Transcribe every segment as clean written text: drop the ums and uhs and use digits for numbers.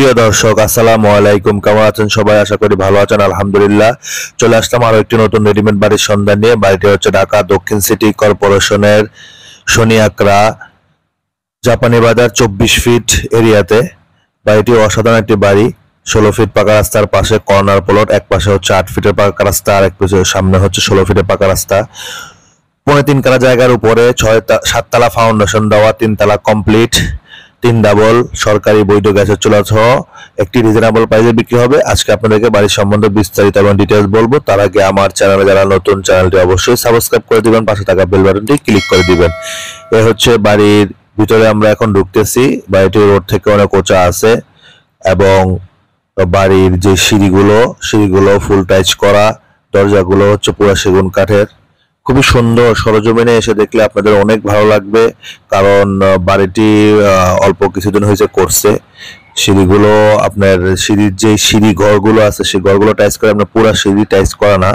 প্রিয় দর্শক, আসসালামু আলাইকুম। কেমন আছেন সবাই? আশা করি ভালো আছেন। আলহামদুলিল্লাহ। চলে আসলাম আরো একটি নতুন রেডিমেড বাড়ির সন্ধান নিয়ে। বাড়িটি হচ্ছে ঢাকা দক্ষিণ সিটি কর্পোরেশনের শনি আকরা জাপানি বাজার 24 ফিট এরিয়াতে। বাড়িটি অসাধারণ একটি বাড়ি। 16 ফিট পাকা রাস্তার পাশে কর্নার প্লট, এক পাশে হচ্ছে 8 ফিটের পাকা রাস্তা, আর এক পাশে সামনে হচ্ছে 16 ফিটের পাকা রাস্তা। 3.5 কাঠা জায়গার উপরে 7 তলা ফাউন্ডেশন দেওয়া, 3 তলা কমপ্লিট, 3 ডাবল সরকারি বৈধ গ্যাসের চুলা সহ একটি রিজনেবল প্রাইসে বিক্রি হবে। আজকে আপনাদেরকে বাড়ির সম্বন্ধে বিস্তারিত এবং ডিটেইলস বলবো। তার আগে আমার চ্যানেলে যারা নতুন, চ্যানেলটি অবশ্যই সাবস্ক্রাইব করে দিবেন, পাশে থাকা বেল বাটনটি ক্লিক করে দিবেন। এ হচ্ছে বাড়ির ভিতরে আমরা এখন ঢুকতেছি। বাড়িটি রোড থেকে অনেক উঁচা আছে এবং বাড়ির যে সিঁড়িগুলো ফুল টাইচ করা, দরজাগুলো হচ্ছে পুরো সেগুন কাঠের। খুবই সুন্দর। সরজমিনে এসে দেখলে আপনাদের অনেক ভালো লাগবে, কারণ বাড়িটি অল্প কিছুদিন হয়েছে করছে। সিঁড়িগুলো আপনার সিঁড়ির যে সিঁড়ি ঘরগুলো আছে সেই ঘরগুলো টাইচ করে, আপনার পুরো সিঁড়ি টাইচ করা না।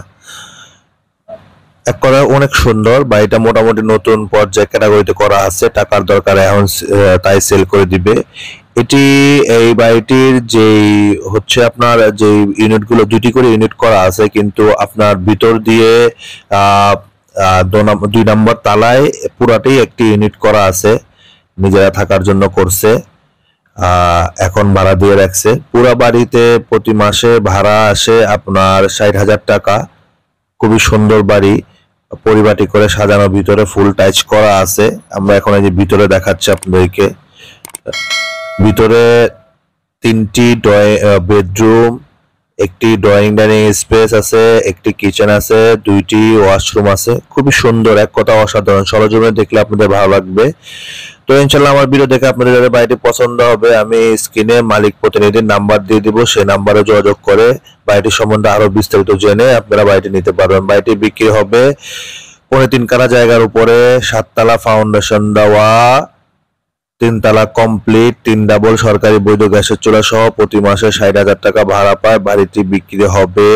এক কথায় অনেক সুন্দর। বাড়িটা মোটামুটি নতুন পর্যায়ে ক্যাটাগরিতে করা আছে। টাকার দরকার এখন তাই সেল করে দিবে। এই বাড়িটির যেই হচ্ছে আপনার যে ইউনিটগুলো, 2টি করে ইউনিট করা আছে, কিন্তু আপনার ভিতর দিয়ে 2 নম্বর তালায় পুরাটাই একটি ইউনিট করা আছে, নিজেরা থাকার জন্য করছে। এখন ভাড়া দিয়ে রাখছে। পুরা বাড়িতে প্রতি মাসে ভাড়া আসে আপনার 60,000 টাকা। খুবই সুন্দর বাড়ি, পরিপাটি করে সাজানো, ভিতরে ফুল টাইচ করা আছে। আমরা এখন এই যে ভিতরে দেখাচ্ছি আপনাদেরকে। ভিতরে 3টি বেডরুম, একটি ড্রয়িং ডাইনিং স্পেস আছে, একটি কিচেন আছে, 2টি ওয়াশরুম আছে। খুবই সুন্দর, এক কথা অসাধারণ। সরজমিনে দেখলে আপনাদের ভালো লাগবে। তো ইনশাল্লাহ আমার ভিডিও দেখে আপনাদের যাদের বাড়িটি পছন্দ হবে, আমি স্ক্রিনে মালিক প্রতিনিধির নাম্বার দিয়ে দিব। সেই নাম্বারে যোগাযোগ করে বাড়িটির সম্বন্ধে আরো বিস্তারিত জেনে আপনারা বাড়িটি নিতে পারবেন। বাড়িটি বিক্রি হবে 3.5 কাঠা জায়গার উপরে, 7 তলা ফাউন্ডেশন দেওয়া, 3 তলা কমপ্লিট, 3 ডাবল সরকারি বৈধ গ্যাসের চুলা সহ প্রতি মাসে 60,000 টাকা ভাড়া পায়। বাড়িটি বিক্রি হবে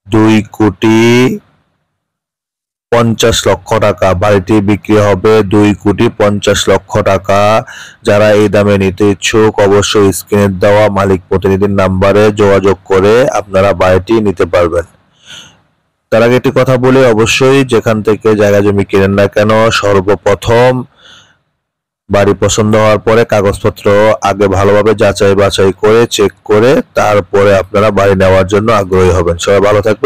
2,50,00,000 টাকা। বাড়িটি বিক্রি হবে 2,50,00,000 টাকা। যারা এই দামে নিতে ইচ্ছুক, অবশ্যই স্ক্রিনে দেওয়া মালিক প্রতিনিধির নাম্বারে যোগাযোগ করে আপনারা বাড়িটি নিতে পারবেন। তার আগে একটি কথা বলি, অবশ্যই যেখান থেকে জায়গা জমি কিনেন না কেন, সর্বপ্রথম বাড়ি পছন্দ হওয়ার পরে কাগজপত্র আগে ভালোভাবে যাচাই বাছাই করে চেক করে তারপরে আপনারা বাড়ি নেওয়ার জন্য আগ্রহী হবেন। সবাই ভালো থাকবেন।